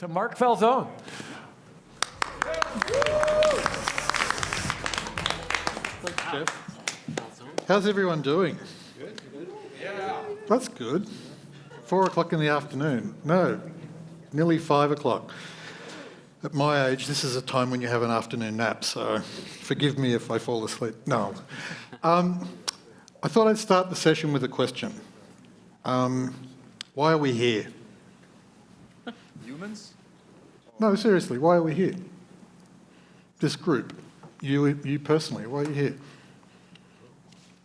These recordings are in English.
to Mark Falzon. Thanks, Jeff. How's everyone doing? Good. Yeah. That's good. 4 o'clock in the afternoon. No, nearly 5 o'clock. At my age, this is a time when you have an afternoon nap, so forgive me if I fall asleep. No. I thought I'd start the session with a question. Why are we here? Humans? No, seriously, why are we here? This group, you personally, why are you here?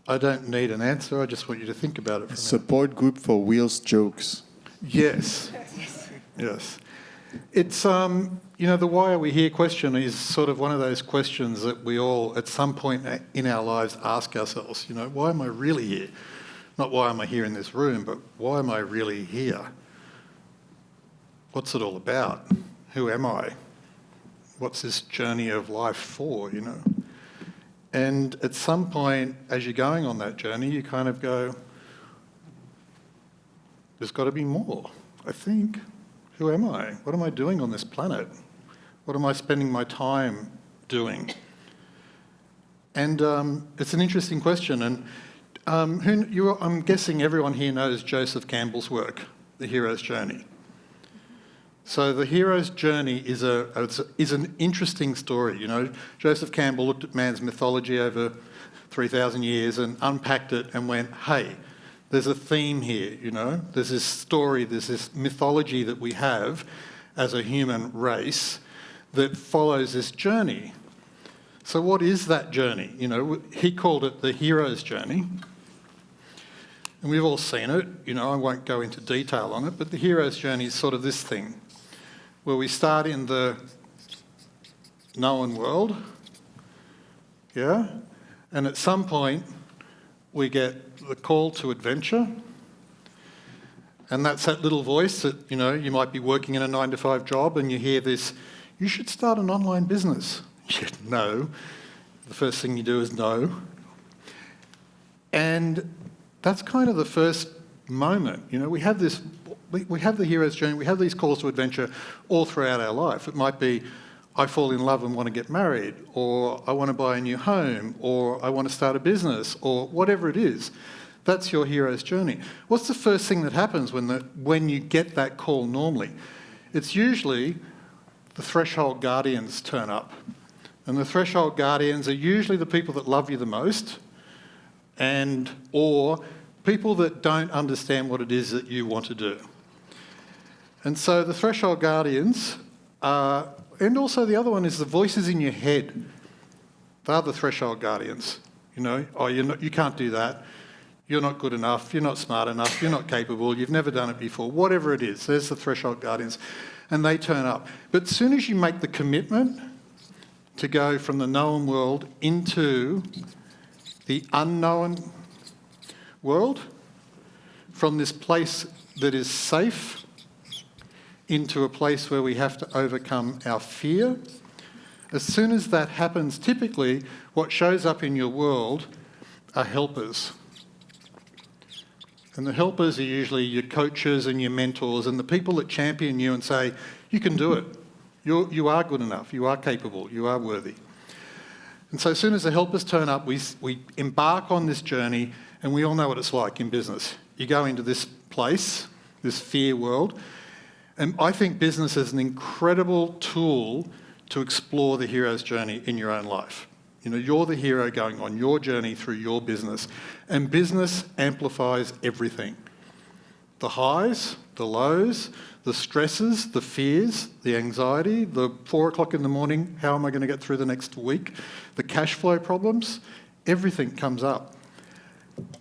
I don't need an answer, I just want you to think about it for a minute. Support group for Wheels jokes. Yes. Yes. It's, the why are we here question is sort of one of those questions that we all, at some point in our lives, ask ourselves. Why am I really here? Not why am I here in this room, but why am I really here? What's it all about? Who am I? What's this journey of life for, And at some point, as you're going on that journey, you kind of go, there's got to be more, I think. Who am I? What am I doing on this planet? What am I spending my time doing? And it's an interesting question. And I'm guessing everyone here knows Joseph Campbell's work, The Hero's Journey. So the hero's journey is an interesting story. Joseph Campbell looked at man's mythology over 3,000 years and unpacked it and went, hey, there's a theme here, There's this story, there's this mythology that we have as a human race that follows this journey. So what is that journey? He called it the hero's journey. And we've all seen it. I won't go into detail on it, but the hero's journey is sort of this thing, where we start in the known world, and at some point we get the call to adventure, and that's that little voice that, you might be working in a 9-to-5 job and you hear this, you should start an online business. No. The first thing you do is no. And that's kind of the first moment. We have this. We have the hero's journey, we have these calls to adventure all throughout our life. It might be, I fall in love and want to get married, or I want to buy a new home, or I want to start a business, or whatever it is. That's your hero's journey. What's the first thing that happens when you get that call normally? It's usually the threshold guardians turn up. And the threshold guardians are usually the people that love you the most, or people that don't understand what it is that you want to do. And so the threshold guardians and also the other one is the voices in your head. They're the threshold guardians. You can't do that. You're not good enough. You're not smart enough. You're not capable. You've never done it before. Whatever it is, there's the threshold guardians. And they turn up. But as soon as you make the commitment to go from the known world into the unknown world, from this place that is safe into a place where we have to overcome our fear. As soon as that happens, typically what shows up in your world are helpers. And the helpers are usually your coaches and your mentors and the people that champion you and say, you can do it. You are good enough. You are capable. You are worthy. And so as soon as the helpers turn up, we embark on this journey, and we all know what it's like in business. You go into this place, this fear world, and I think business is an incredible tool to explore the hero's journey in your own life. You're the hero going on your journey through your business, and business amplifies everything. The highs, the lows, the stresses, the fears, the anxiety, the 4 o'clock in the morning, how am I going to get through the next week, the cash flow problems, everything comes up.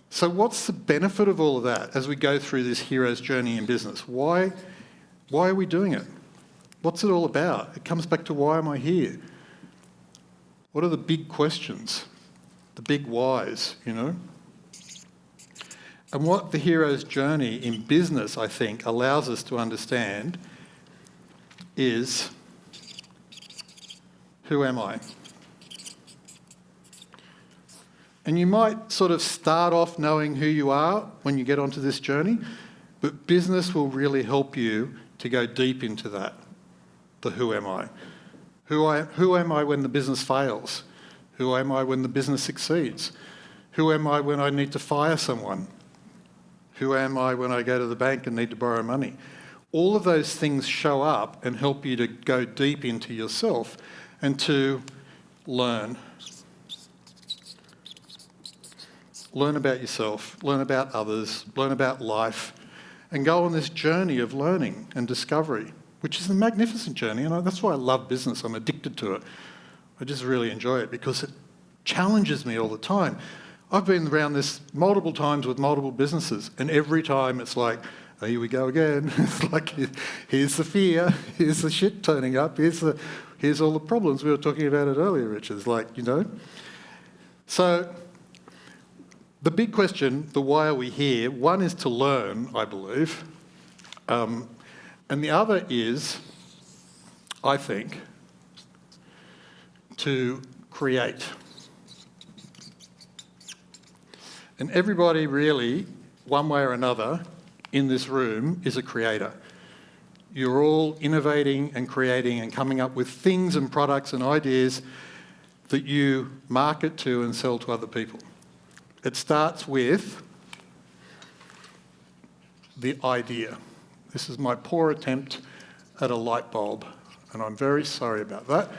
So what's the benefit of all of that as we go through this hero's journey in business? Why are we doing it? What's it all about? It comes back to why am I here? What are the big questions? The big whys, And what the hero's journey in business, I think, allows us to understand is, who am I? And you might sort of start off knowing who you are when you get onto this journey, but business will really help you to go deep into that. the who am I. Who am I when the business fails? Who am I when the business succeeds? Who am I when I need to fire someone? Who am I when I go to the bank and need to borrow money? All of those things show up and help you to go deep into yourself and to learn. Learn about yourself, learn about others, learn about life, and go on this journey of learning and discovery, which is a magnificent journey, and that's why I love business. I'm addicted to it. I just really enjoy it because it challenges me all the time. I've been around this multiple times with multiple businesses, and every time it's like, oh, here we go again. It's like, here's the fear, here's the shit turning up, here's all the problems. We were talking about it earlier, Rich. It's like, So the big question, the why are we here, one is to learn, I believe, and the other is, I think, to create. And everybody really, one way or another, in this room is a creator. You're all innovating and creating and coming up with things and products and ideas that you market to and sell to other people. It starts with the idea. This is my poor attempt at a light bulb, and I'm very sorry about that.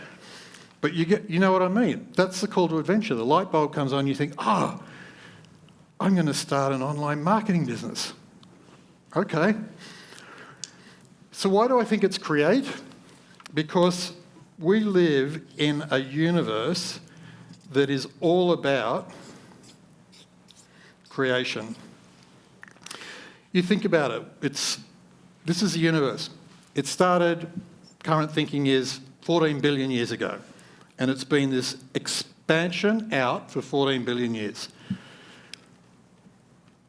But you know what I mean. That's the call to adventure. The light bulb comes on, you think, I'm going to start an online marketing business. Okay. So why do I think it's create? Because we live in a universe that is all about creation. You think about it. This is the universe. It started, current thinking is, 14 billion years ago. And it's been this expansion out for 14 billion years.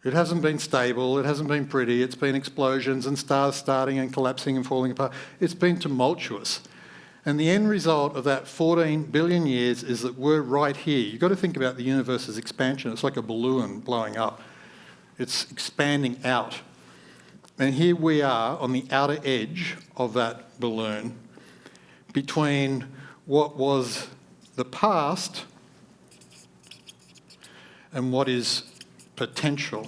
It hasn't been stable, it hasn't been pretty, it's been explosions and stars starting and collapsing and falling apart. It's been tumultuous. And the end result of that 14 billion years is that we're right here. You've got to think about the universe's expansion. It's like a balloon blowing up. It's expanding out. And here we are on the outer edge of that balloon between what was the past and what is potential.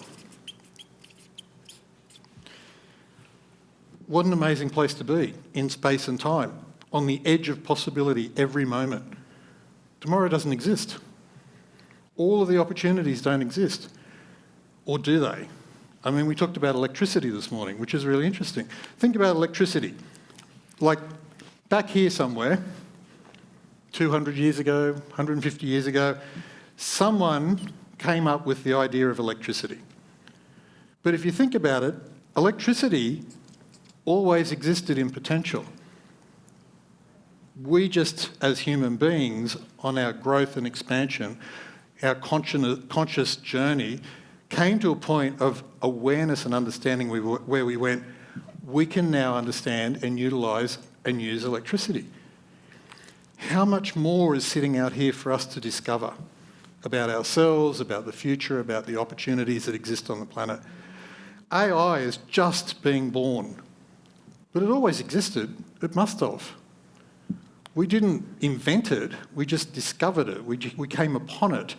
What an amazing place to be in space and time, on the edge of possibility every moment. Tomorrow doesn't exist. All of the opportunities don't exist. Or do they? I mean, we talked about electricity this morning, which is really interesting. Think about electricity. Like back here somewhere, 200 years ago, 150 years ago, someone came up with the idea of electricity. But if you think about it, electricity always existed in potential. We just, as human beings, on our growth and expansion, our conscious journey, came to a point of awareness and understanding where we went, we can now understand and utilise and use electricity. How much more is sitting out here for us to discover about ourselves, about the future, about the opportunities that exist on the planet? AI is just being born, but it always existed. It must have. We didn't invent it, we just discovered it. We came upon it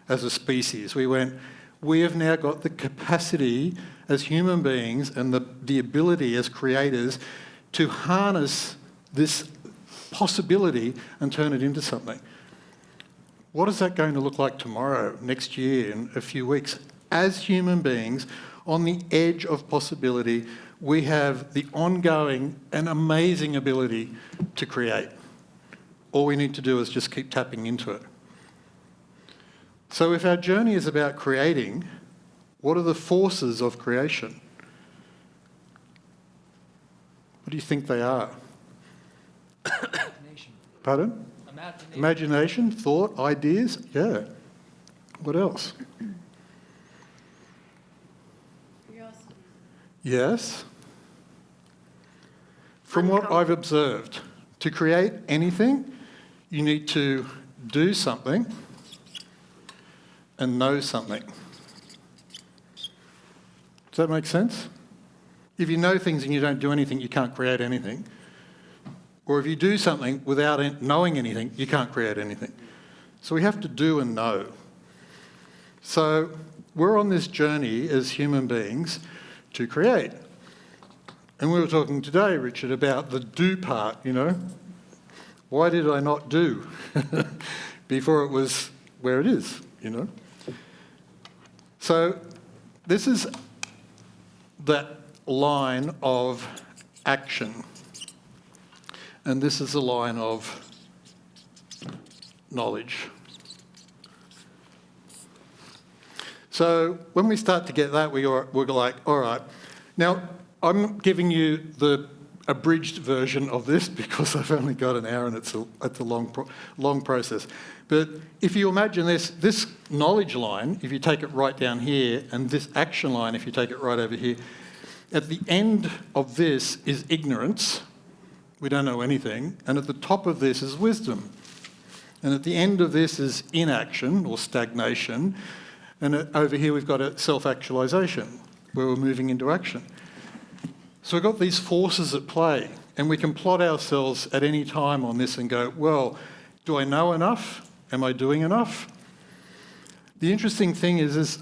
as a species. We have now got the capacity as human beings and the ability as creators to harness this possibility and turn it into something. What is that going to look like tomorrow, next year, in a few weeks? As human beings, on the edge of possibility, we have the ongoing and amazing ability to create. All we need to do is just keep tapping into it. So if our journey is about creating, what are the forces of creation? What do you think they are? Imagination. Pardon? Imagination. Imagination, thought, ideas, yeah. What else? Curiosity. Yes. From what I've observed, to create anything, you need to do something and know something. Does that make sense? If you know things and you don't do anything, you can't create anything. Or if you do something without knowing anything, you can't create anything. So we have to do and know. So we're on this journey as human beings to create. And we were talking today, Richard, about the do part, Why did I not do before it was where it is, So this is that line of action. And this is the line of knowledge. So when we start to get that, we're like, all right. Now, I'm giving you the abridged version of this because I've only got an hour and it's a long process. But if you imagine this knowledge line, if you take it right down here, and this action line, if you take it right over here, at the end of this is ignorance. We don't know anything. And at the top of this is wisdom. And at the end of this is inaction or stagnation. And over here we've got a self-actualization, where we're moving into action. So we've got these forces at play, and we can plot ourselves at any time on this and go, well, do I know enough? Am I doing enough? The interesting thing is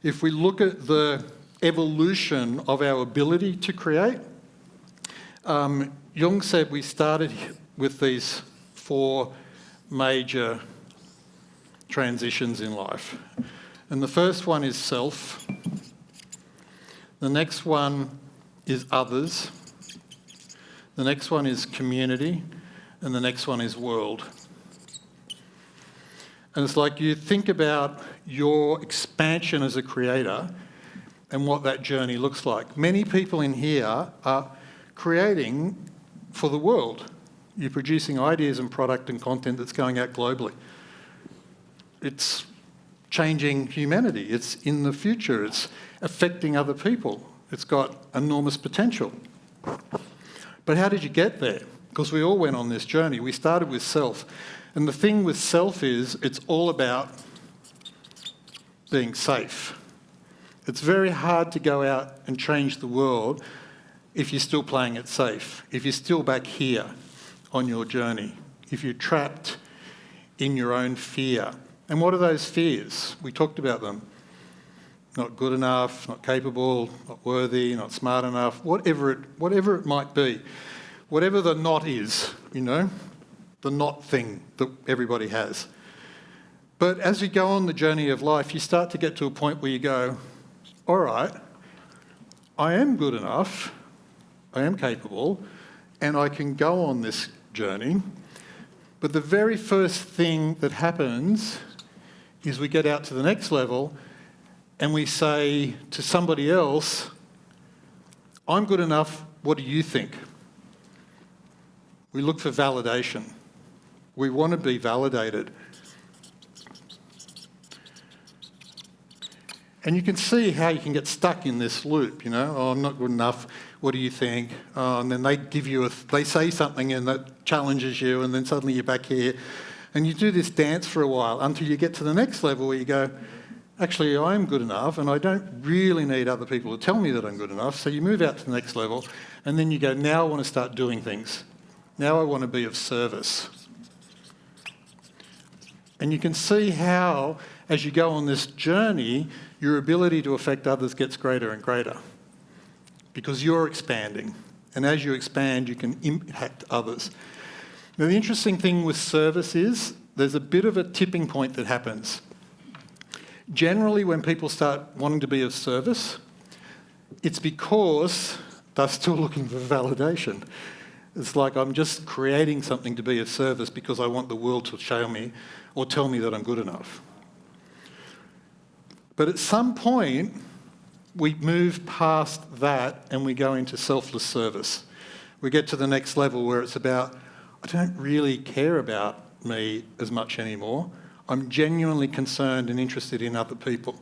if we look at the evolution of our ability to create, Jung said we started with these 4 major transitions in life. And the first one is self. The next one is others. The next one is community. And the next one is world. And it's like you think about your expansion as a creator and what that journey looks like. Many people in here are creating for the world. You're producing ideas and product and content that's going out globally. It's changing humanity. It's in the future. It's affecting other people. It's got enormous potential. But how did you get there? Because we all went on this journey. We started with self. And the thing with self is it's all about being safe. It's very hard to go out and change the world if you're still playing it safe, if you're still back here on your journey, if you're trapped in your own fear. And what are those fears? We talked about them. Not good enough, not capable, not worthy, not smart enough, whatever it might be. Whatever the not is, the not thing that everybody has. But as you go on the journey of life, you start to get to a point where you go, all right, I am good enough, I am capable, and I can go on this journey. But the very first thing that happens is we get out to the next level and we say to somebody else, I'm good enough, what do you think? We look for validation. We want to be validated. And you can see how you can get stuck in this loop, oh, I'm not good enough, what do you think? Oh, and then they say something and that challenges you, and then suddenly you're back here. And you do this dance for a while until you get to the next level where you go, actually, I'm good enough and I don't really need other people to tell me that I'm good enough. So you move out to the next level and then you go, now I want to start doing things. Now I want to be of service. And you can see how, as you go on this journey, your ability to affect others gets greater and greater because you're expanding. And as you expand, you can impact others. Now, the interesting thing with service is there's a bit of a tipping point that happens. Generally, when people start wanting to be of service, it's because they're still looking for validation. It's like I'm just creating something to be of service because I want the world to show me or tell me that I'm good enough. But at some point, we move past that and we go into selfless service. We get to the next level where it's about, I don't really care about me as much anymore. I'm genuinely concerned and interested in other people.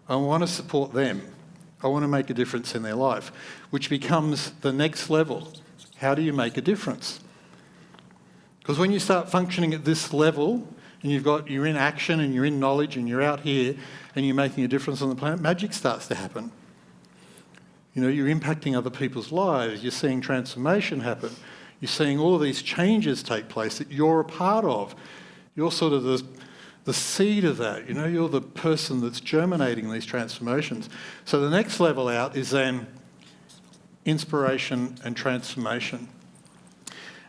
I want to support them. I want to make a difference in their life, which becomes the next level. How do you make a difference? Because when you start functioning at this level and you're in action and you're in knowledge and you're out here and you're making a difference on the planet, magic starts to happen. You know, you're impacting other people's lives. You're seeing transformation happen. You're seeing all of these changes take place that you're a part of. You're sort of the seed of that. You know, you're the person that's germinating these transformations. So the next level out is then inspiration and transformation.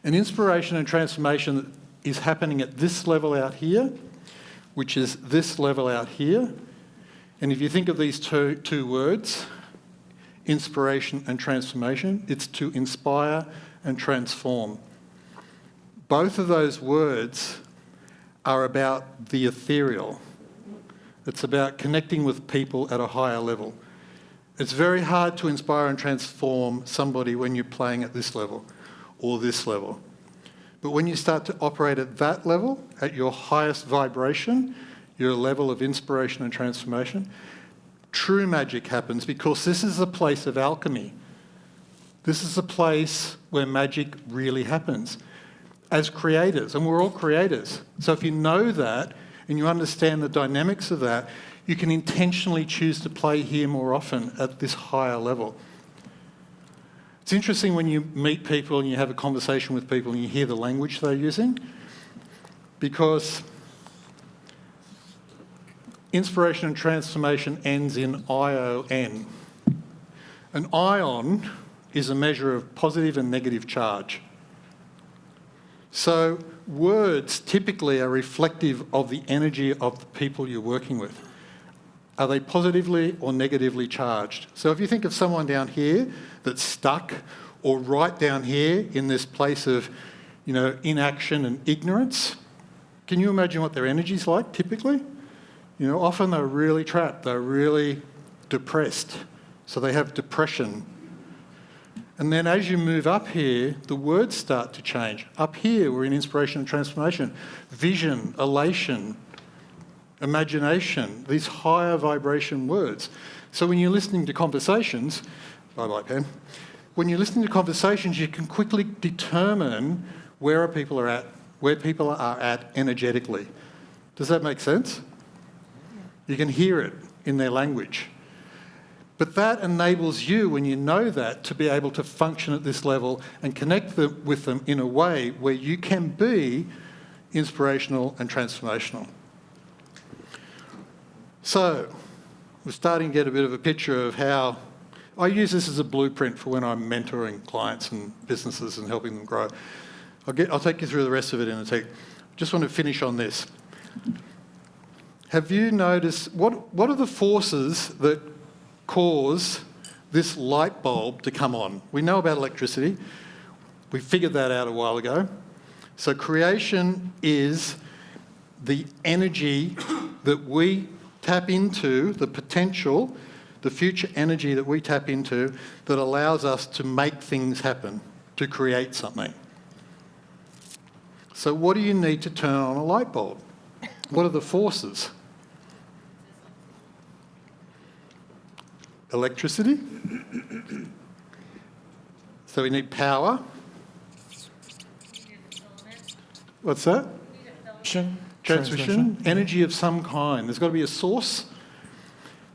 And inspiration and transformation is happening at this level out here, which is this level out here. And if you think of these two words, inspiration and transformation, it's to inspire and transform. Both of those words are about the ethereal. It's about connecting with people at a higher level. It's very hard to inspire and transform somebody when you're playing at this level or this level. But when you start to operate at that level, at your highest vibration, your level of inspiration and transformation, true magic happens, because this is a place of alchemy. This is a place where magic really happens. As creators, and we're all creators. So if you know that and you understand the dynamics of that, you can intentionally choose to play here more often at this higher level. It's interesting when you meet people and you have a conversation with people and you hear the language they're using, because inspiration and transformation ends in ION. An ion is a measure of positive and negative charge. So words typically are reflective of the energy of the people you're working with. Are they positively or negatively charged? So if you think of someone down here that's stuck, or right down here in this place of, you know, inaction and ignorance, can you imagine what their energy's like typically? You know, often they're really trapped, they're really depressed, so they have depression. And then as you move up here, the words start to change. Up here, we're in inspiration and transformation. Vision, elation, imagination, these higher vibration words. So when you're listening to conversations, bye-bye, Pam. When you're listening to conversations, you can quickly determine where people are at energetically. Does that make sense? You can hear it in their language. But that enables you, when you know that, to be able to function at this level and connect with them in a way where you can be inspirational and transformational. So we're starting to get a bit of a picture of how I use this as a blueprint for when I'm mentoring clients and businesses and helping them grow. I'll take you through the rest of it in a sec. Just want to finish on this. Have you noticed, what are the forces that cause this light bulb to come on? We know about electricity. We figured that out a while ago. So creation is the energy that we tap into, the potential, the future energy that we tap into that allows us to make things happen, to create something. So what do you need to turn on a light bulb? What are the forces? Electricity. So we need power. What's that? Transmission. Energy of some kind. There's got to be a source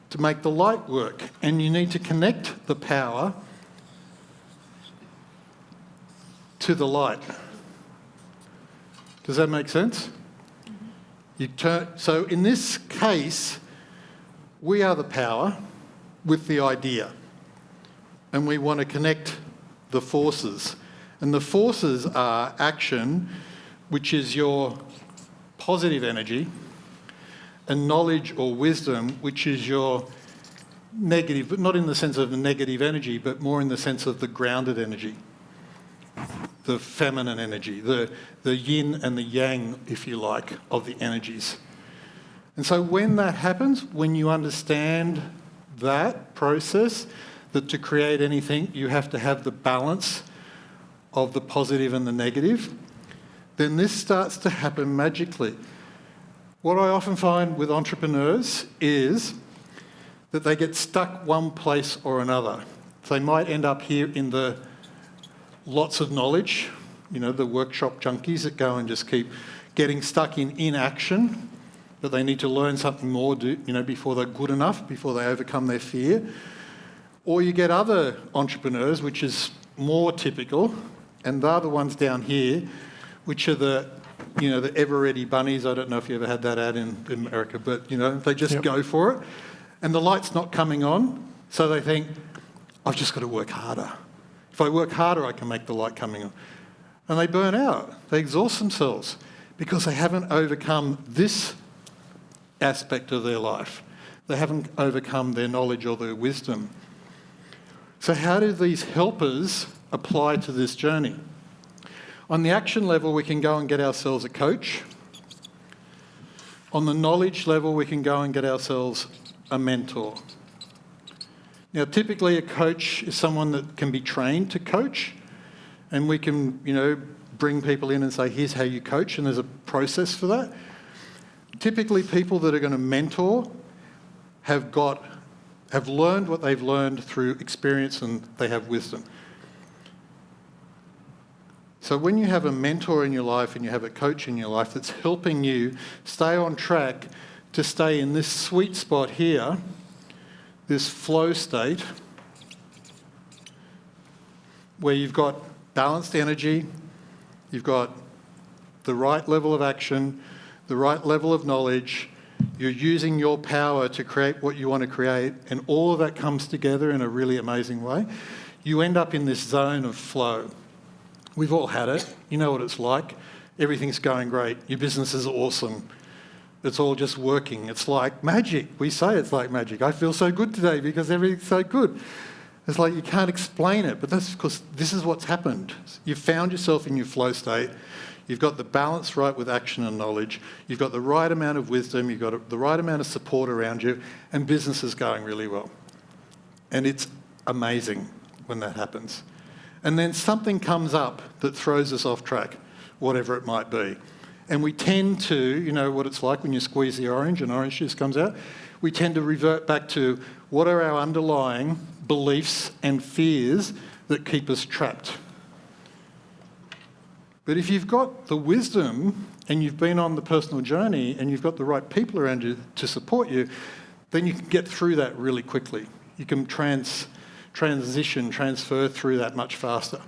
to make the light work. And you need to connect the power to the light. Does that make sense? So in this case, we are the power with the idea, and we want to connect the forces. And the forces are action, which is your positive energy, and knowledge or wisdom, which is your negative, but not in the sense of the negative energy, but more in the sense of the grounded energy, the feminine energy, the yin and the yang, if you like, of the energies. And so when that happens, when you understand that process, that to create anything you have to have the balance of the positive and the negative, then this starts to happen magically. What I often find with entrepreneurs is that they get stuck one place or another. They might end up here in the lots of knowledge, you know, the workshop junkies that go and just keep getting stuck in inaction, that they need to learn something more, before they're good enough, before they overcome their fear. Or you get other entrepreneurs, which is more typical, and they're the ones down here, which are the ever-ready bunnies. I don't know if you ever had that ad in America, but, they just go for it. And the light's not coming on, so they think, I've just got to work harder. If I work harder, I can make the light coming on. And they burn out. They exhaust themselves because they haven't overcome this aspect of their life. They haven't overcome their knowledge or their wisdom. So how do these helpers apply to this journey? On the action level, we can go and get ourselves a coach. On the knowledge level, we can go and get ourselves a mentor. Now, typically a coach is someone that can be trained to coach, and we can, bring people in and say, here's how you coach, and there's a process for that. Typically, people that are going to mentor have learned what they've learned through experience, and they have wisdom. So when you have a mentor in your life and you have a coach in your life that's helping you stay on track to stay in this sweet spot here, this flow state, where you've got balanced energy, you've got the right level of action, the right level of knowledge, you're using your power to create what you want to create, and all of that comes together in a really amazing way, you end up in this zone of flow. We've all had it. You know what it's like. Everything's going great. Your business is awesome. It's all just working. It's like magic. We say it's like magic. I feel so good today because everything's so good. It's like you can't explain it, but that's because this is what's happened. You've found yourself in your flow state. You've got the balance right with action and knowledge. You've got the right amount of wisdom. You've got the right amount of support around you, and business is going really well. And it's amazing when that happens. And then something comes up that throws us off track, whatever it might be. And we tend to, you know what it's like when you squeeze the orange and orange juice comes out, we tend to revert back to what are our underlying beliefs and fears that keep us trapped. But if you've got the wisdom and you've been on the personal journey and you've got the right people around you to support you, then you can get through that really quickly. You can transfer through that much faster.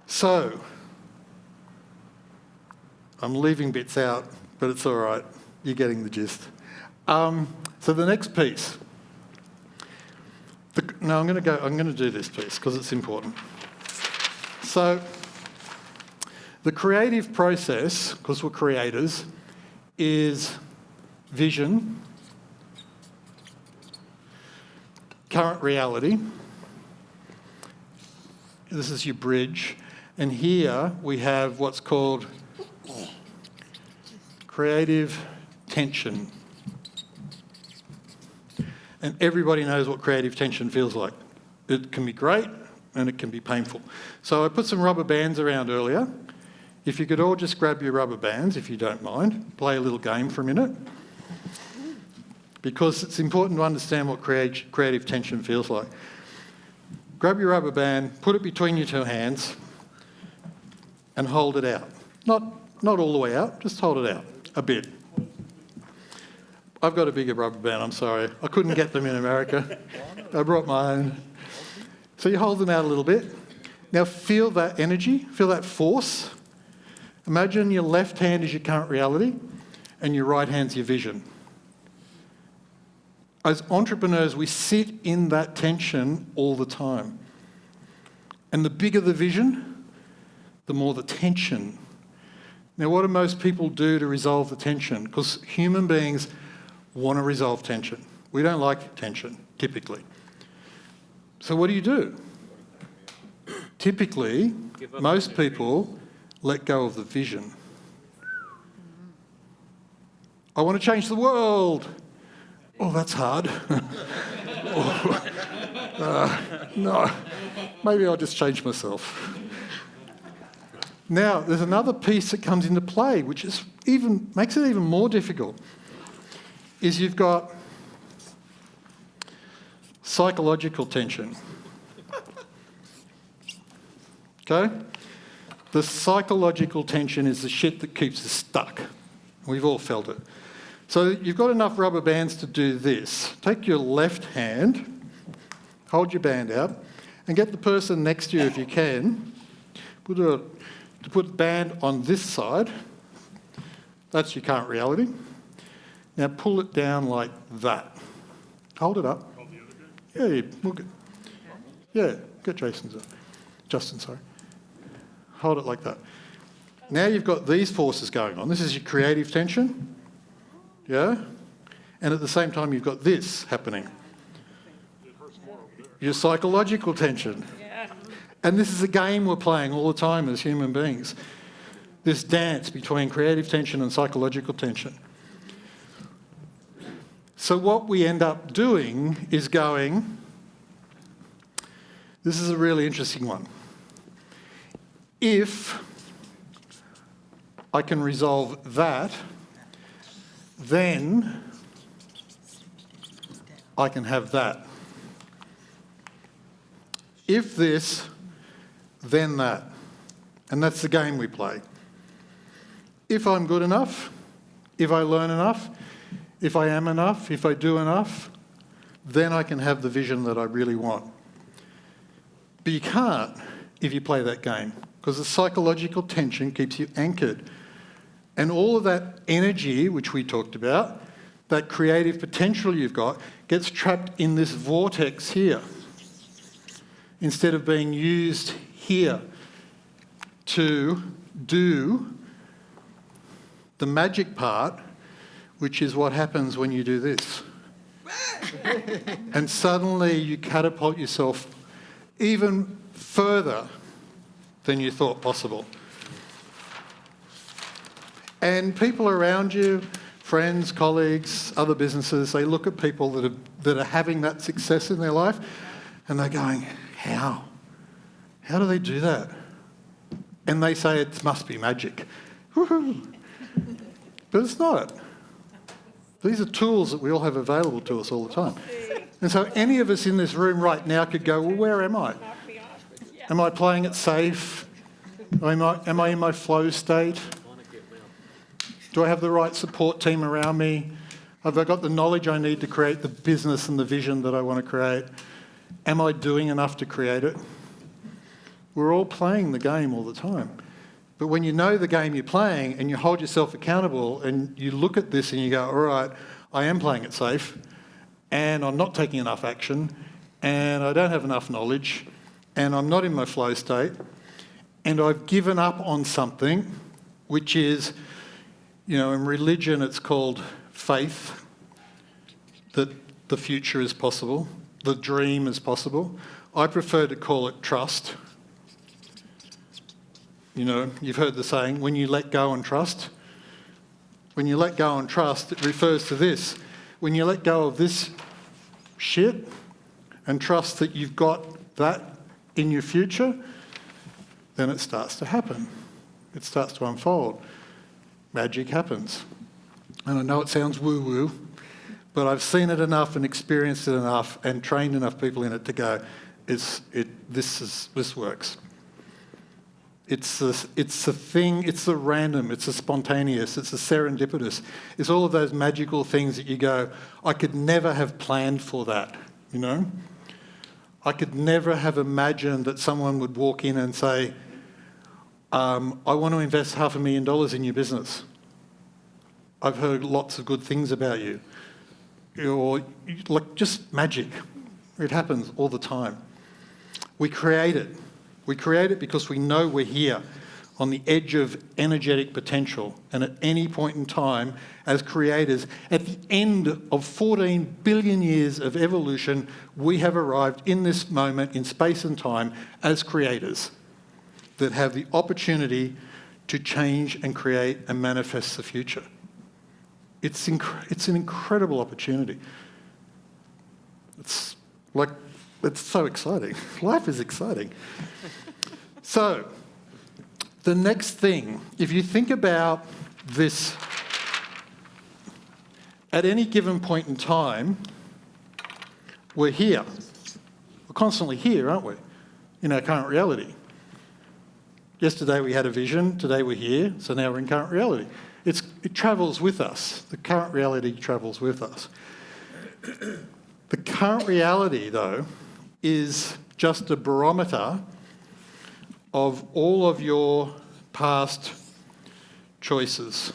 So, I'm leaving bits out, but it's all right. You're getting the gist. So the next piece. I'm going to do this piece because it's important. So, the creative process, because we're creators, is vision, current reality. This is your bridge. And here we have what's called creative tension. And everybody knows what creative tension feels like. It can be great and it can be painful. So I put some rubber bands around earlier. If you could all just grab your rubber bands, if you don't mind, play a little game for a minute. Because it's important to understand what creative tension feels like. Grab your rubber band, put it between your two hands, and hold it out. Not all the way out, just hold it out a bit. I've got a bigger rubber band, I'm sorry. I couldn't get them in America. I brought my own. So you hold them out a little bit. Now feel that energy, feel that force. Imagine your left hand is your current reality and your right hand's your vision. As entrepreneurs, we sit in that tension all the time. And the bigger the vision, the more the tension. Now, what do most people do to resolve the tension? Because human beings want to resolve tension. We don't like tension, typically. So what do? Typically, most people let go of the vision. I want to change the world. Oh, that's hard. No, maybe I'll just change myself. Now, there's another piece that comes into play, which makes it even more difficult, is you've got psychological tension. Okay? The psychological tension is the shit that keeps us stuck. We've all felt it. So you've got enough rubber bands to do this. Take your left hand hold your band out, and get the person next to you if you can, put the band on this side. That's your current reality. Now pull it down like that. Hold it up. Yeah, we'll get. Yeah, get Justin, sorry. Hold it like that. Now you've got these forces going on. This is your creative tension. Yeah? And at the same time, you've got this happening. Your psychological tension. And this is a game we're playing all the time as human beings. This dance between creative tension and psychological tension. So what we end up doing is going, this is a really interesting one. If I can resolve that, then I can have that. If this, then that. And that's the game we play. If I'm good enough, if I learn enough, if I am enough, if I do enough, then I can have the vision that I really want. But you can't if you play that game, because the psychological tension keeps you anchored. And all of that energy, which we talked about, that creative potential you've got, gets trapped in this vortex here, instead of being used here to do the magic part, which is what happens when you do this. And suddenly you catapult yourself even further than you thought possible. And people around you, friends, colleagues, other businesses, they look at people that are having that success in their life and they're going, how? How do they do that? And they say it must be magic. Woohoo! But it's not. These are tools that we all have available to us all the time. And so any of us in this room right now could go, well, where am I? Am I playing it safe? Am I in my flow state? Do I have the right support team around me? Have I got the knowledge I need to create the business and the vision that I want to create? Am I doing enough to create it? We're all playing the game all the time. But when you know the game you're playing and you hold yourself accountable and you look at this and you go, all right, I am playing it safe and I'm not taking enough action and I don't have enough knowledge and I'm not in my flow state and I've given up on something, which is, in religion it's called faith, that the future is possible, the dream is possible. I prefer to call it trust. You've heard the saying, when you let go and trust. When you let go and trust, it refers to this. When you let go of this shit and trust that you've got that in your future, then it starts to happen. It starts to unfold. Magic happens. And I know it sounds woo-woo, but I've seen it enough and experienced it enough and trained enough people in it to go, this works. It's the thing, it's the random, it's the spontaneous, it's the serendipitous. It's all of those magical things that you go, I could never have planned for that, I could never have imagined that someone would walk in and say, I want to invest $500,000 in your business. I've heard lots of good things about you. Or just magic. It happens all the time. We create it. We create it because we know we're here on the edge of energetic potential. And at any point in time, as creators, at the end of 14 billion years of evolution, we have arrived in this moment in space and time as creators that have the opportunity to change and create and manifest the future. It's an incredible opportunity. It's so exciting. Life is exciting. So, the next thing, if you think about this, at any given point in time, we're here. We're constantly here, aren't we? In our current reality. Yesterday we had a vision, today we're here, so now we're in current reality. It travels with us. The current reality travels with us. The current reality, though, is just a barometer of all of your past choices.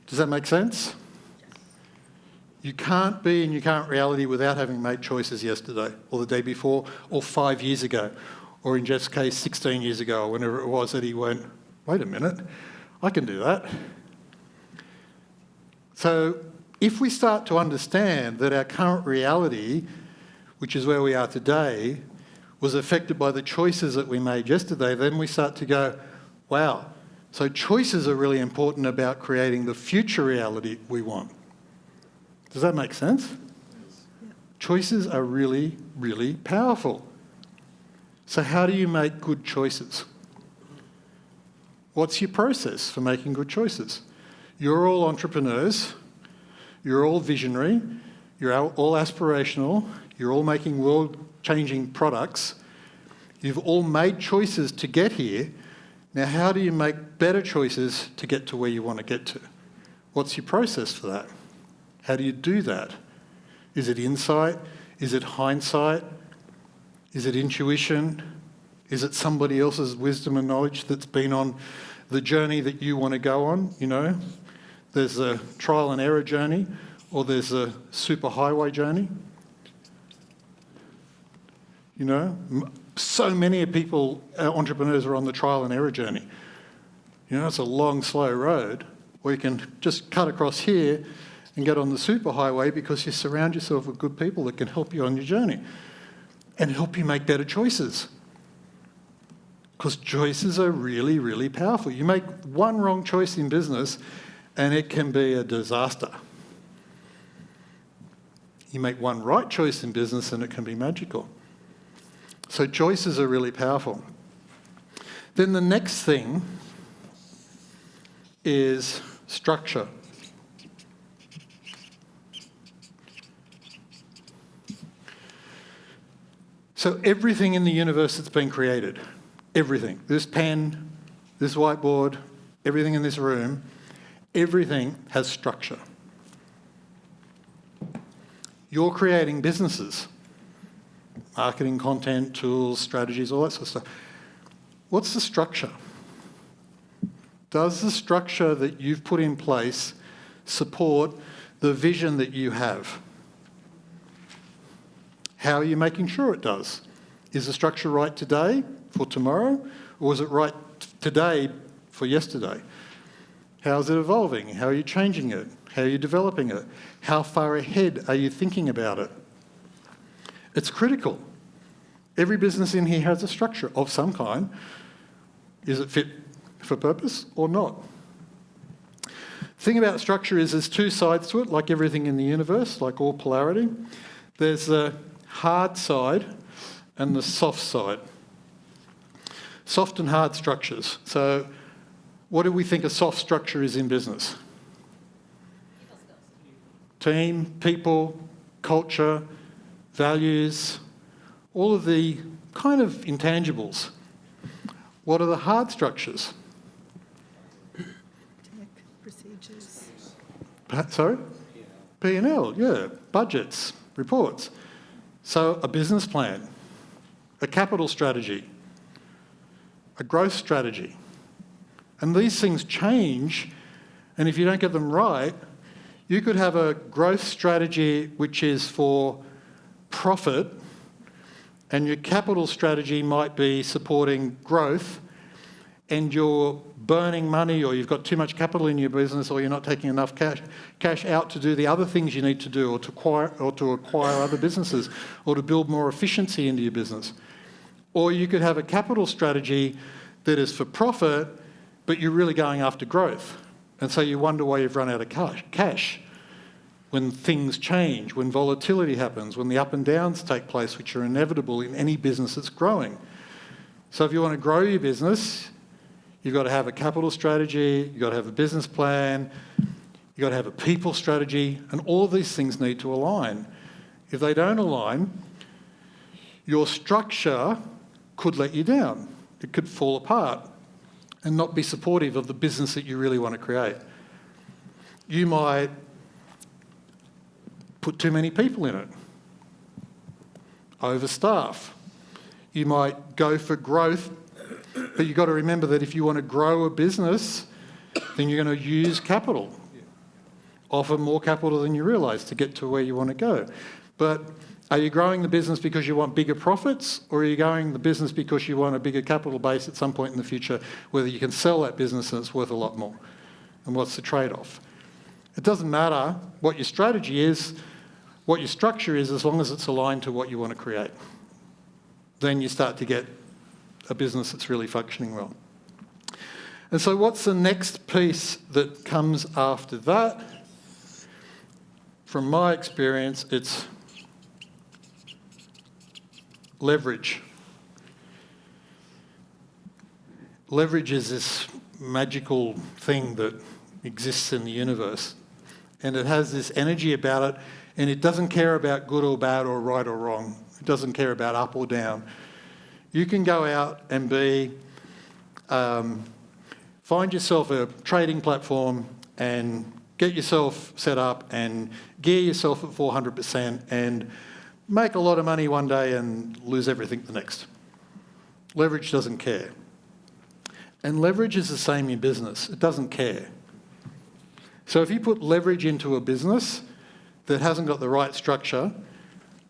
Does that make sense? You can't be in your current reality without having made choices yesterday or the day before or 5 years ago, or in Jeff's case, 16 years ago, or whenever it was that he went, wait a minute, I can do that. So if we start to understand that our current reality, which is where we are today, was affected by the choices that we made yesterday, then we start to go, wow, so choices are really important about creating the future reality we want. Does that make sense? Choices are really, really powerful. So how do you make good choices? What's your process for making good choices? You're all entrepreneurs, you're all visionary, you're all aspirational, you're all making world-changing products, you've all made choices to get here. Now, how do you make better choices to get to where you want to get to? What's your process for that? How do you do that? Is it insight? Is it hindsight? Is it intuition? Is it somebody else's wisdom and knowledge that's been on the journey that you want to go on? You know, there's a trial and error journey, or there's a superhighway journey. You know, so many people, entrepreneurs, are on the trial and error journey. You know, it's a long, slow road where you can just cut across here and get on the superhighway because you surround yourself with good people that can help you on your journey and help you make better choices. Because choices are really, really powerful. You make one wrong choice in business and it can be a disaster. You make one right choice in business and it can be magical. So choices are really powerful. Then the next thing is structure. So everything in the universe that's been created, everything, this pen, this whiteboard, everything in this room, everything has structure. You're creating businesses, marketing, content, tools, strategies, all that sort of stuff. What's the structure? Does the structure that you've put in place support the vision that you have? How are you making sure it does? Is the structure right today for tomorrow, or is it right today for yesterday? How is it evolving? How are you changing it? How are you developing it? How far ahead are you thinking about it? It's critical. Every business in here has a structure of some kind. Is it fit for purpose or not? The thing about structure is there's two sides to it, like everything in the universe, like all polarity. There's the hard side and the soft side. Soft and hard structures. So what do we think a soft structure is in business? Team, people, culture, values, all of the kind of intangibles. What are the hard structures? Tech, procedures. Sorry? P&L, yeah. Budgets, reports. So a business plan, a capital strategy, a growth strategy. And these things change, and if you don't get them right, you could have a growth strategy which is for profit, and your capital strategy might be supporting growth, and you're burning money, or you've got too much capital in your business, or you're not taking enough cash out to do the other things you need to do, or to acquire other businesses, or to build more efficiency into your business. Or you could have a capital strategy that is for profit, but you're really going after growth. And so you wonder why you've run out of cash when things change, when volatility happens, when the up and downs take place, which are inevitable in any business that's growing. So if you want to grow your business, you've got to have a capital strategy, you've got to have a business plan, you've got to have a people strategy, and all of these things need to align. If they don't align, your structure could let you down. It could fall apart and not be supportive of the business that you really want to create. You might put too many people in it, overstaff. You might go for growth, but you've got to remember that if you want to grow a business, then you're going to use capital, offer more capital than you realise to get to where you want to go. But are you growing the business because you want bigger profits, or are you growing the business because you want a bigger capital base at some point in the future, whether you can sell that business and it's worth a lot more? And what's the trade-off? It doesn't matter what your strategy is, what your structure is, as long as it's aligned to what you want to create. Then you start to get a business that's really functioning well. And so what's the next piece that comes after that? From my experience, it's leverage. Leverage is this magical thing that exists in the universe, and it has this energy about it, and it doesn't care about good or bad or right or wrong. It doesn't care about up or down. You can go out and find yourself a trading platform and get yourself set up and gear yourself at 400% and make a lot of money one day and lose everything the next. Leverage doesn't care. And leverage is the same in business. It doesn't care. So if you put leverage into a business that hasn't got the right structure,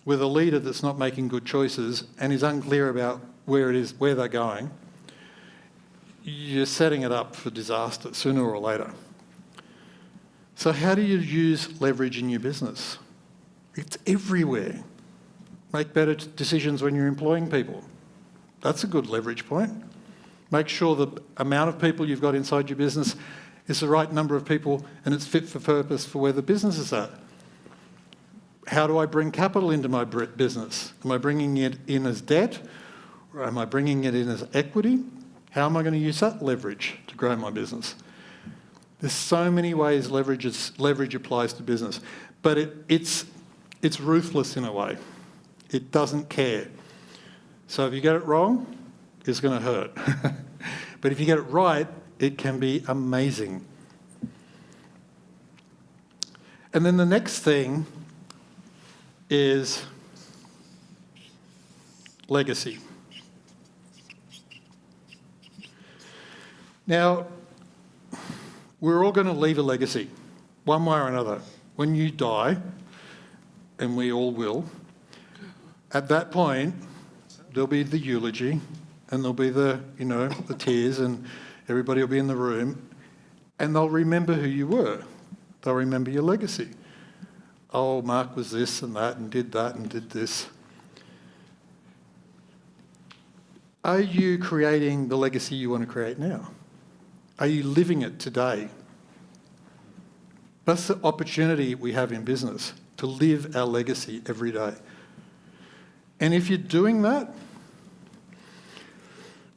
with a leader that's not making good choices and is unclear about where they're going, you're setting it up for disaster sooner or later. So how do you use leverage in your business? It's everywhere. Make better decisions when you're employing people. That's a good leverage point. Make sure the amount of people you've got inside your business is the right number of people and it's fit for purpose for where the business is at. How do I bring capital into my business? Am I bringing it in as debt, or am I bringing it in as equity? How am I going to use that leverage to grow my business? There's so many ways leverage applies to business, but it's ruthless in a way. It doesn't care. So if you get it wrong, it's going to hurt. But if you get it right, it can be amazing. And then the next thing is legacy. Now, we're all going to leave a legacy, one way or another. When you die, and we all will, at that point, there'll be the eulogy, and there'll be the tears, and everybody will be in the room, and they'll remember who you were. They'll remember your legacy. Oh, Mark was this and that and did this. Are you creating the legacy you want to create now? Are you living it today? That's the opportunity we have in business, to live our legacy every day. And if you're doing that,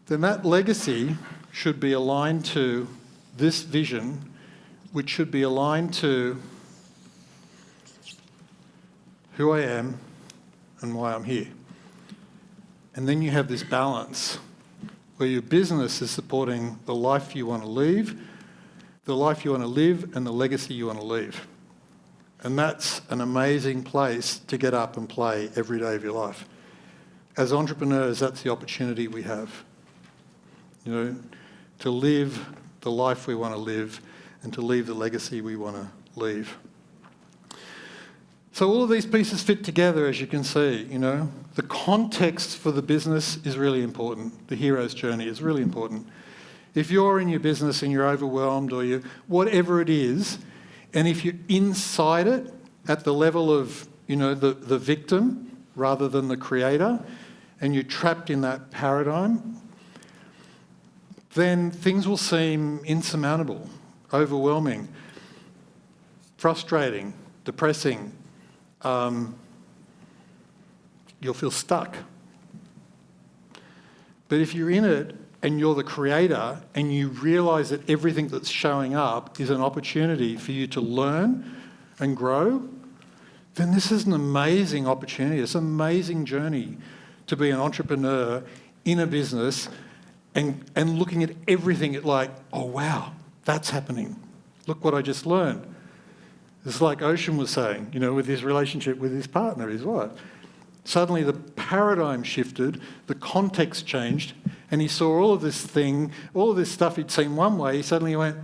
then that legacy should be aligned to this vision, which should be aligned to who I am and why I'm here. And then you have this balance where your business is supporting the life you want to live, and the legacy you want to leave. And that's an amazing place to get up and play every day of your life. As entrepreneurs, that's the opportunity we have. To live the life we want to live and to leave the legacy we want to leave. So all of these pieces fit together, as you can see. The context for the business is really important. The hero's journey is really important. If you're in your business and you're overwhelmed or whatever it is, and if you're inside it at the level of the victim rather than the creator, and you're trapped in that paradigm, then things will seem insurmountable, overwhelming, frustrating, depressing. You'll feel stuck. But if you're in it and you're the creator and you realise that everything that's showing up is an opportunity for you to learn and grow, then this is an amazing opportunity. It's an amazing journey to be an entrepreneur in a business and looking at everything like, oh wow, that's happening. Look what I just learned. It's like Ocean was saying, with his relationship with his partner, his wife. Suddenly the paradigm shifted, the context changed, and he saw all of this stuff he'd seen one way, he suddenly went,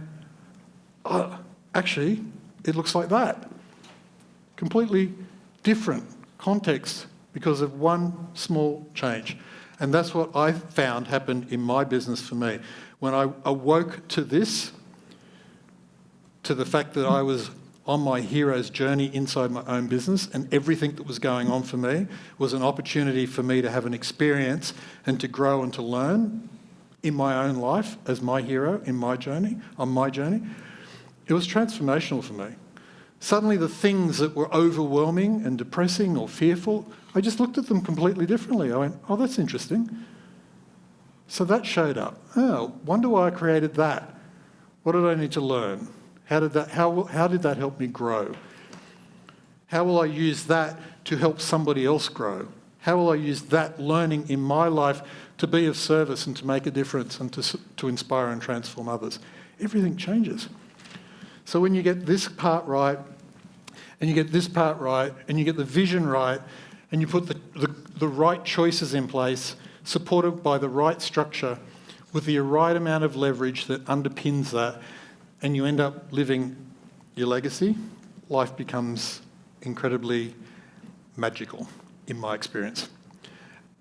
oh, actually, it looks like that. Completely different context because of one small change. And that's what I found happened in my business for me. When I awoke to this, to the fact that I was on my hero's journey inside my own business, and everything that was going on for me was an opportunity for me to have an experience and to grow and to learn in my own life as my hero on my journey. It was transformational for me. Suddenly the things that were overwhelming and depressing or fearful, I just looked at them completely differently. I went, oh, that's interesting. So that showed up. Oh, wonder why I created that. What did I need to learn? How did that help me grow? How will I use that to help somebody else grow? How will I use that learning in my life to be of service and to make a difference and to inspire and transform others? Everything changes. So when you get this part right, and you get this part right, and you get the vision right, and you put the right choices in place, supported by the right structure, with the right amount of leverage that underpins that, and you end up living your legacy, life becomes incredibly magical, in my experience.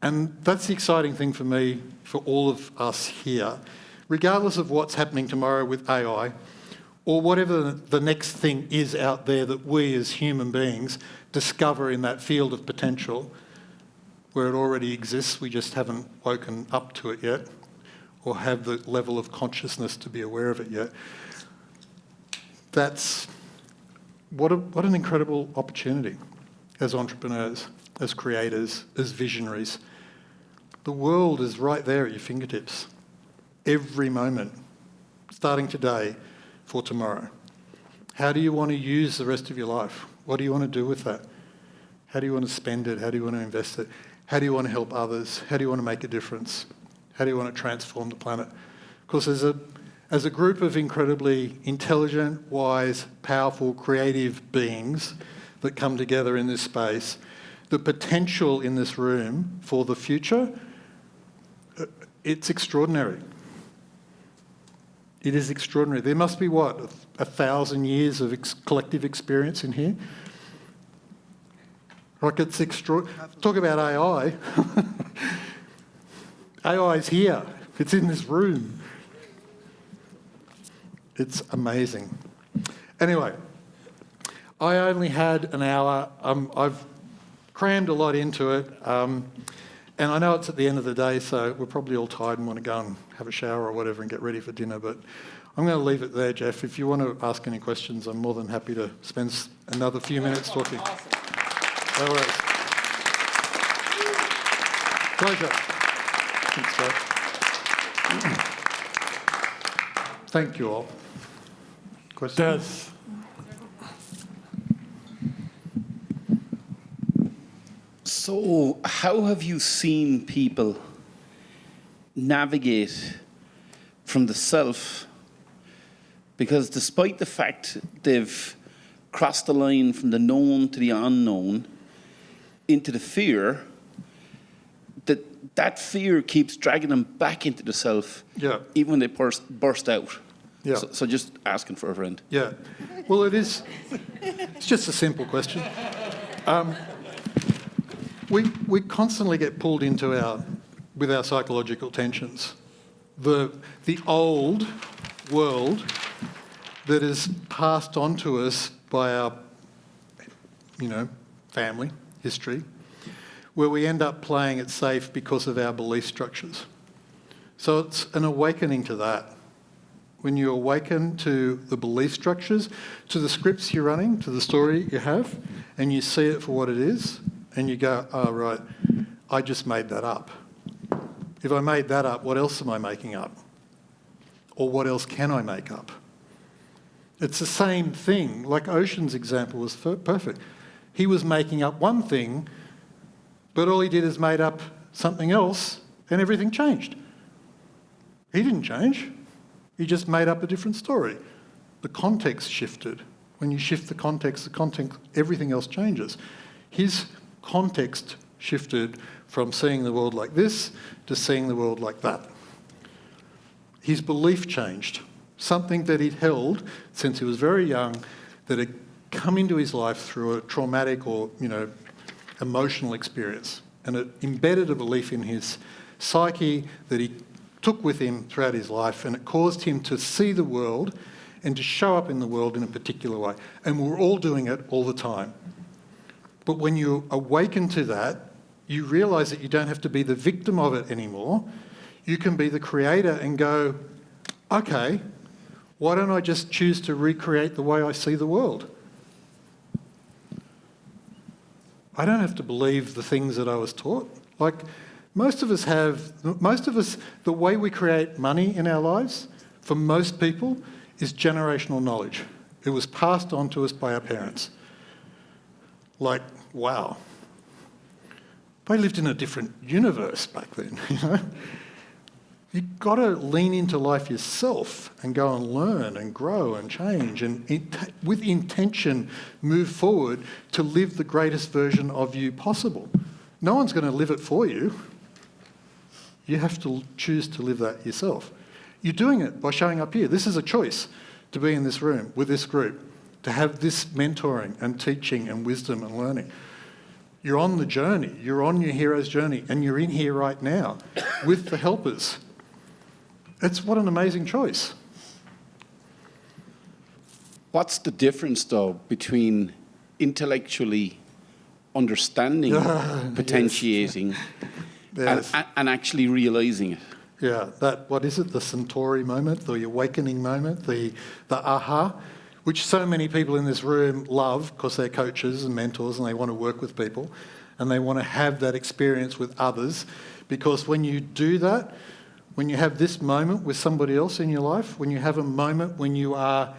And that's the exciting thing for me, for all of us here, regardless of what's happening tomorrow with AI, or whatever the next thing is out there that we as human beings discover in that field of potential, where it already exists, we just haven't woken up to it yet, or have the level of consciousness to be aware of it yet. That's what an incredible opportunity as entrepreneurs, as creators, as visionaries. The world is right there at your fingertips, every moment, starting today for tomorrow. How do you want to use the rest of your life? What do you want to do with that? How do you want to spend it? How do you want to invest it? How do you want to help others? How do you want to make a difference? How do you want to transform the planet? Because as a group of incredibly intelligent, wise, powerful, creative beings that come together in this space, the potential in this room for the future, it's extraordinary. It is extraordinary. There must be, 1,000 years of collective experience in here? Like, it's extraordinary. Talk about AI. AI is here. It's in this room. It's amazing. Anyway, I only had an hour. I've crammed a lot into it. And I know it's at the end of the day, so we're probably all tired and want to go and have a shower or whatever and get ready for dinner. But I'm going to leave it there, Jeff. If you want to ask any questions, I'm more than happy to spend another few minutes talking. Awesome. No worries. Pleasure. Thanks, Jeff. Thank you all. Questions? So, how have you seen people navigate from the self? Because despite the fact they've crossed the line from the known to the unknown into the fear, that fear keeps dragging them back into the self, even when they burst out. Yeah. So just asking for a friend. Yeah. Well, it's just a simple question. We constantly get pulled into with our psychological tensions. The old world that is passed on to us by our, family, history, where we end up playing it safe because of our belief structures. So it's an awakening to that. When you awaken to the belief structures, to the scripts you're running, to the story you have, and you see it for what it is, and you go, oh, right, I just made that up. If I made that up, what else am I making up? Or what else can I make up? It's the same thing. Like Ocean's example was perfect. He was making up one thing, but all he did is made up something else, and everything changed. He didn't change. He just made up a different story. The context shifted When you shift the context, everything else changes. His context shifted from seeing the world like this to seeing the world like that. His belief changed. Something that he'd held since he was very young, that had come into his life through a traumatic or, emotional experience. And it embedded a belief in his psyche that he took with him throughout his life, and it caused him to see the world and to show up in the world in a particular way. And we're all doing it all the time. But when you awaken to that, you realise that you don't have to be the victim of it anymore. You can be the creator and go, okay, why don't I just choose to recreate the way I see the world? I don't have to believe the things that I was taught. Like, most of us, the way we create money in our lives, for most people, is generational knowledge. It was passed on to us by our parents. Like, wow. They lived in a different universe back then, You've got to lean into life yourself and go and learn and grow and change and with intention move forward to live the greatest version of you possible. No one's going to live it for you. You have to choose to live that yourself. You're doing it by showing up here. This is a choice to be in this room with this group, to have this mentoring and teaching and wisdom and learning. You're on the journey. You're on your hero's journey, and you're in here right now with the helpers. What an amazing choice. What's the difference, though, between intellectually understanding, potentiating, Yes. and actually realising it? Yeah, what is it, the Centauri moment, the awakening moment, the aha, which so many people in this room love because they're coaches and mentors and they want to work with people and they want to have that experience with others, because when you do that, when you have this moment with somebody else in your life, when you have a moment when you are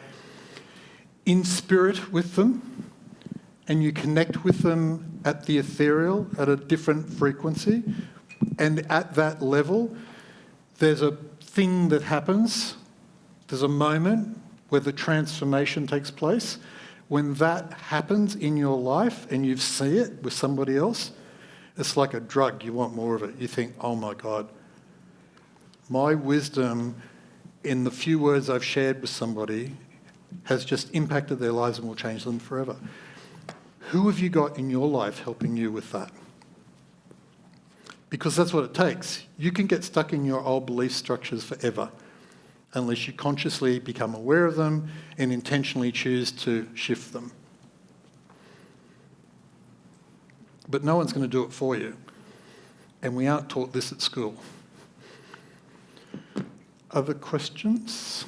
in spirit with them and you connect with them at the ethereal, at a different frequency, and at that level, there's a thing that happens, there's a moment where the transformation takes place. When that happens in your life and you see it with somebody else, it's like a drug. You want more of it. You think, oh my God, my wisdom in the few words I've shared with somebody has just impacted their lives and will change them forever. Who have you got in your life helping you with that? Because that's what it takes. You can get stuck in your old belief structures forever unless you consciously become aware of them and intentionally choose to shift them. But no one's going to do it for you. And we aren't taught this at school. Other questions?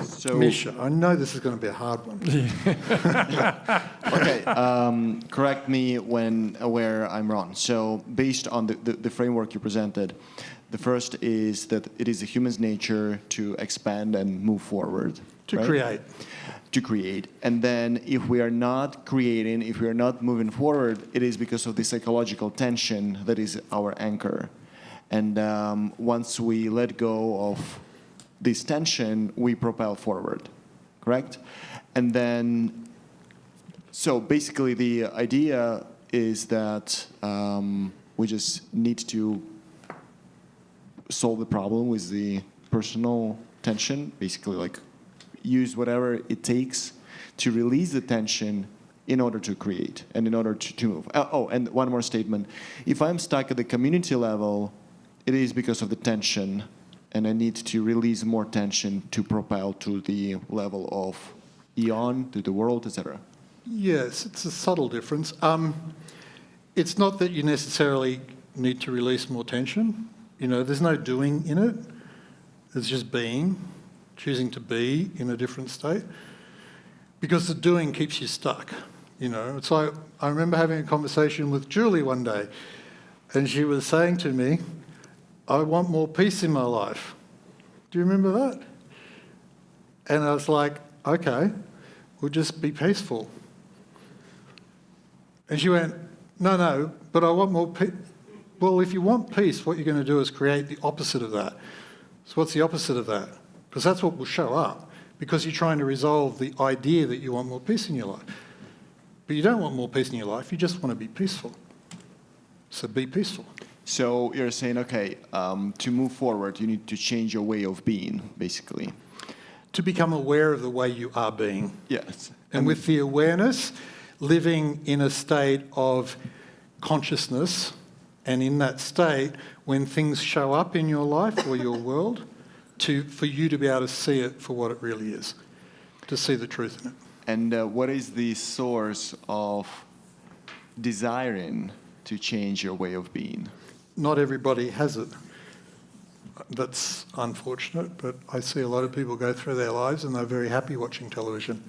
So, Misha, I know this is going to be a hard one. okay, correct me where I'm wrong. So based on the framework you presented, the first is that it is a human's nature to expand and move forward. To right? create. To create. And then if we are not creating, if we are not moving forward, it is because of the psychological tension that is our anchor. And once we let go of this tension, we propel forward, correct? And then, so basically the idea is that we just need to solve the problem with the personal tension, basically like use whatever it takes to release the tension in order to create and in order to move. And one more statement. If I'm stuck at the community level, it is because of the tension, and I need to release more tension to propel to the level of eon, to the world, etc. Yes, it's a subtle difference. It's not that you necessarily need to release more tension. There's no doing in it. It's just being, choosing to be in a different state. Because the doing keeps you stuck. It's like, I remember having a conversation with Julie one day, and she was saying to me, I want more peace in my life. Do you remember that? And I was like, okay, we'll just be peaceful. And she went, no, but I want more peace. Well, if you want peace, what you're going to do is create the opposite of that. So what's the opposite of that? Because that's what will show up. because you're trying to resolve the idea that you want more peace in your life. But you don't want more peace in your life, you just want to be peaceful. So be peaceful. So you're saying, okay, to move forward, you need to change your way of being, basically. To become aware of the way you are being. Yes. And with the awareness, living in a state of consciousness, and in that state, when things show up in your life or your world, for you to be able to see it for what it really is, to see the truth in it. And what is the source of desiring to change your way of being? Not everybody has it. That's unfortunate, but I see a lot of people go through their lives and they're very happy watching television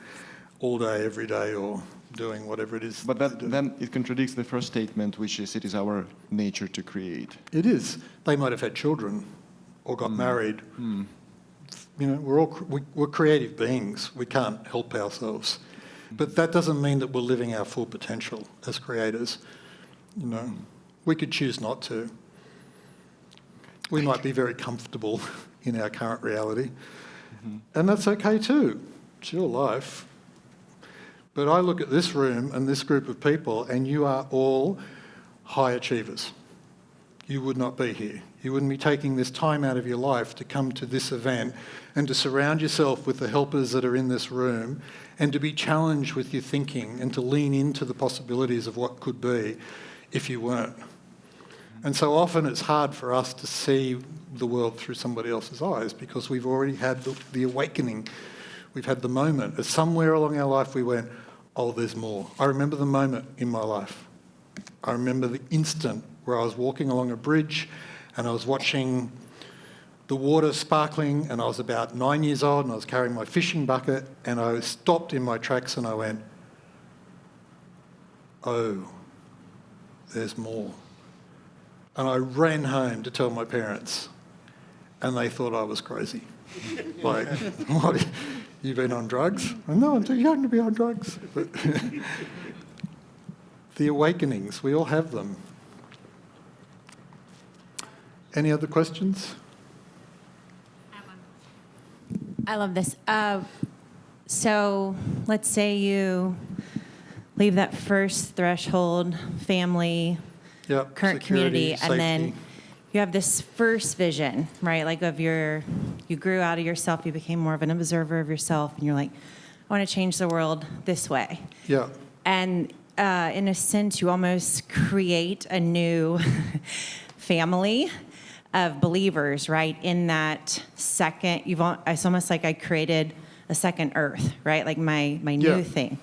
all day, every day, or doing whatever it is. But then it contradicts the first statement, which is it is our nature to create. It is. They might have had children or got married. You know, we're creative beings. We can't help ourselves. But that doesn't mean that we're living our full potential as creators. You know, we could choose not to. We might be very comfortable in our current reality. And that's okay too. It's your life. But I look at this room and this group of people, and you are all high achievers. You would not be here. You wouldn't be taking this time out of your life to come to this event and to surround yourself with the helpers that are in this room and to be challenged with your thinking and to lean into the possibilities of what could be if you weren't. And so often it's hard for us to see the world through somebody else's eyes because we've already had the awakening. We've had the moment. As somewhere along our life we went, oh, there's more. I remember the moment in my life. I remember the instant where I was walking along a bridge and I was watching the water sparkling, and I was about 9 years old and I was carrying my fishing bucket, and I stopped in my tracks and I went, oh, there's more. And I ran home to tell my parents, and they thought I was crazy. Like, what, you been on drugs? No, I'm too young to be on drugs. But the awakenings, we all have them. Any other questions? I love this. So let's say you leave that first threshold, family, Yep, current security, community, and then safety. you have this first vision, right? Like you grew out of yourself, you became more of an observer of yourself, and you're like, I want to change the world this way. Yeah. And in a sense, you almost create a new family of believers, right? In that second, it's almost like I created a second Earth, right? Like my new thing,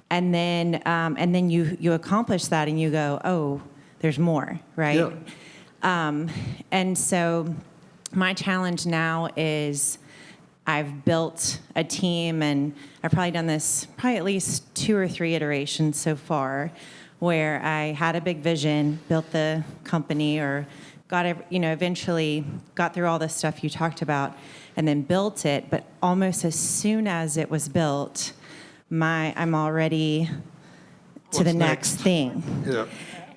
and then you accomplish that, and you go, oh, there's more, right? Yeah. And so my challenge now is I've built a team, and I've probably done this at least 2 or 3 iterations so far, where I had a big vision, built the company, or eventually got through all the stuff you talked about, and then built it. But almost as soon as it was built, I'm already to the next thing. Yeah.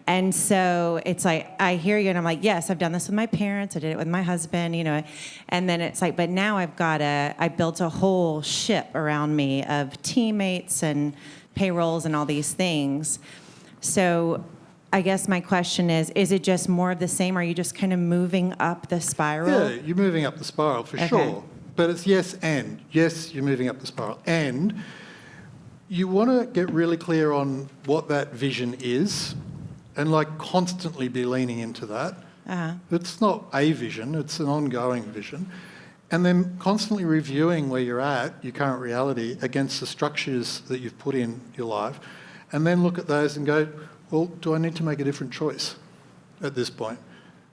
And so it's like, I hear you, and I'm like, yes, I've done this with my parents, I did it with my husband, and then it's like, but now I built a whole ship around me of teammates and payrolls and all these things. So I guess my question is it just more of the same? Are you just kind of moving up the spiral? Yeah, you're moving up the spiral for sure. But it's yes, you're moving up the spiral. And you want to get really clear on what that vision is and constantly be leaning into that. Uh-huh. It's not a vision, it's an ongoing vision. And then constantly reviewing where you're at, your current reality, against the structures that you've put in your life. And then look at those and go, well, do I need to make a different choice at this point?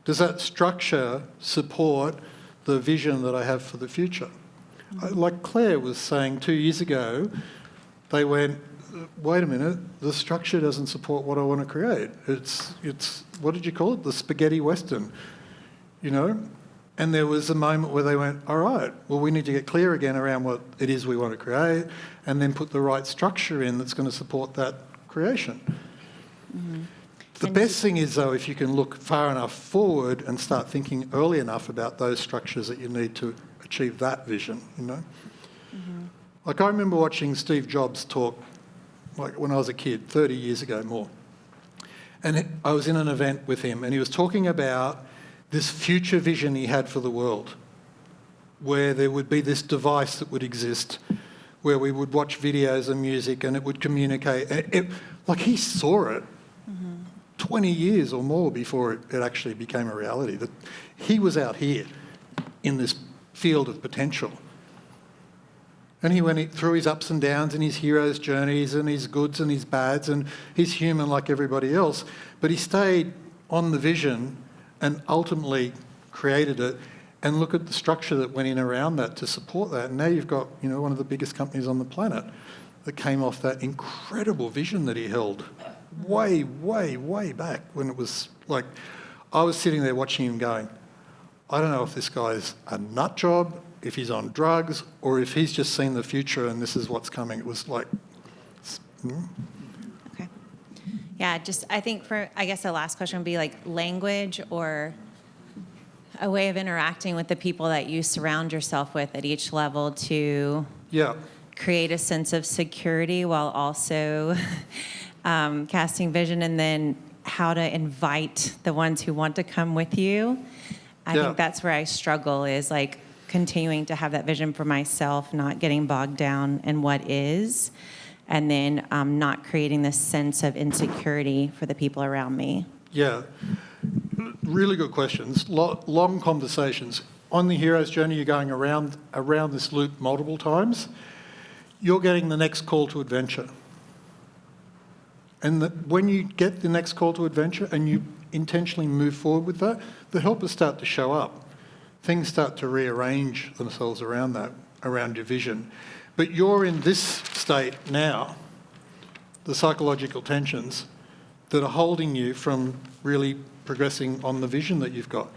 Does that structure support the vision that I have for the future? Like Claire was saying 2 years ago, they went, wait a minute, the structure doesn't support what I want to create. It's what did you call it? The spaghetti western, And there was a moment where they went, all right, well, we need to get clear again around what it is we want to create and then put the right structure in that's going to support that creation. Mm-hmm. The best thing is, though, if you can look far enough forward and start thinking early enough about those structures that you need to achieve that vision, Mm-hmm. Like, I remember watching Steve Jobs talk, like, when I was a kid, 30 years ago more. And I was in an event with him, and he was talking about this future vision he had for the world, where there would be this device that would exist, where we would watch videos and music and it would communicate. Like, he saw it 20 years or more before it actually became a reality, that he was out here in this field of potential. And he went through his ups and downs and his hero's journeys and his goods and his bads, and he's human like everybody else, but he stayed on the vision and ultimately created it. And look at the structure that went in around that to support that. And now you've got, you know, one of the biggest companies on the planet that came off that incredible vision that he held way, way, way back, when it was like, I was sitting there watching him going, I don't know if this guy's a nut job, if he's on drugs, or if he's just seen the future and this is what's coming. It was like... Okay. Yeah, I think I guess the last question would be like language or a way of interacting with the people that you surround yourself with at each level to create a sense of security while also casting vision, and then how to invite the ones who want to come with you. I think that's where I struggle, is like continuing to have that vision for myself, not getting bogged down in what is, and then not creating this sense of insecurity for the people around me. Yeah. Really good questions. Long conversations. On the hero's journey, you're going around this loop multiple times. You're getting the next call to adventure. And when you get the next call to adventure and you intentionally move forward with that, the helpers start to show up. Things start to rearrange themselves around that, around your vision. But you're in this state now, the psychological tensions that are holding you from really progressing on the vision that you've got.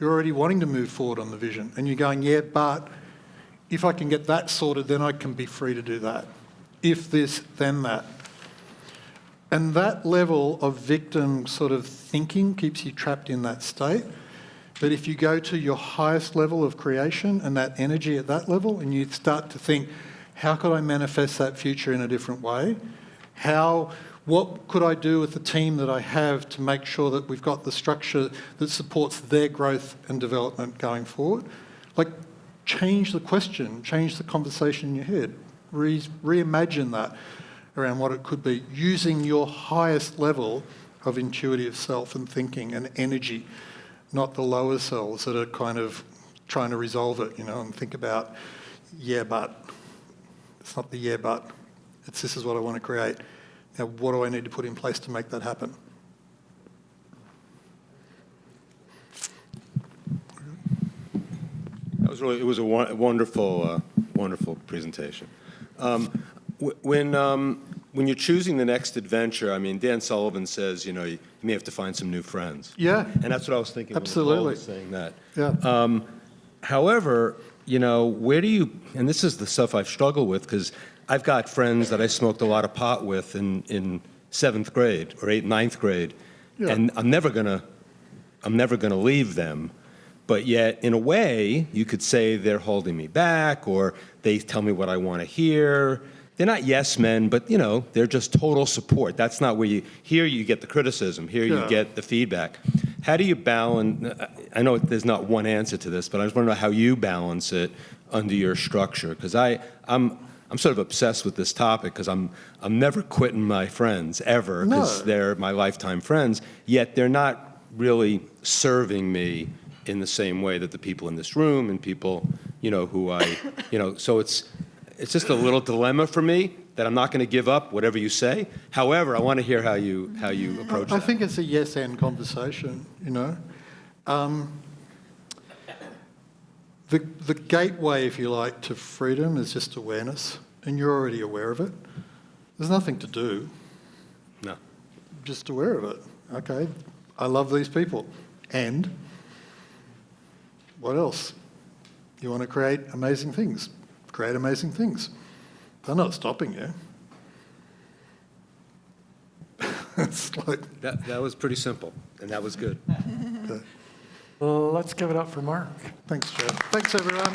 You're already wanting to move forward on the vision, and you're going, yeah, but if I can get that sorted, then I can be free to do that. If this, then that. And that level of victim sort of thinking keeps you trapped in that state. But if you go to your highest level of creation and that energy at that level, and you start to think, how could I manifest that future in a different way? What could I do with the team that I have to make sure that we've got the structure that supports their growth and development going forward? Like, change the question, change the conversation in your head, reimagine that around what it could be, using your highest level of intuitive self and thinking and energy, not the lower selves that are kind of trying to resolve it, you know, and think about, yeah, but. It's not the yeah, but. It's this is what I want to create. Now, what do I need to put in place to make that happen? It was a wonderful, wonderful presentation. When you're choosing the next adventure, I mean, Dan Sullivan says, you know, you may have to find some new friends. Yeah. And that's what I was thinking Absolutely. when Paul was saying that. Yeah. However, you know, where do you, and this is the stuff I've struggled with, because I've got friends that I smoked a lot of pot with in 7th grade or 9th grade, and I'm never gonna leave them. But yet, in a way, you could say they're holding me back, or they tell me what I want to hear. They're not yes men, but, you know, they're just total support. That's not where here you get the criticism. Here you get the feedback. How do you balance? I know there's not one answer to this, but I just want to know how you balance it under your structure. Because I'm sort of obsessed with this topic, because I'm never quitting my friends ever, because they're my lifetime friends. Yet they're not really serving me in the same way that the people in this room and people, you know, who I, you know, so it's just a little dilemma for me that I'm not going to give up whatever you say. However, I want to hear how you approach that. I think it's a yes-and conversation, you know. The gateway, if you like, to freedom is just awareness, and you're already aware of it. There's nothing to do. No. Just aware of it. Okay, I love these people. And what else? You want to create amazing things. Create amazing things. They're not stopping you. It's like... That was pretty simple, and that was good. Okay. Let's give it up for Mark. Thanks, Joe. Thanks, everyone.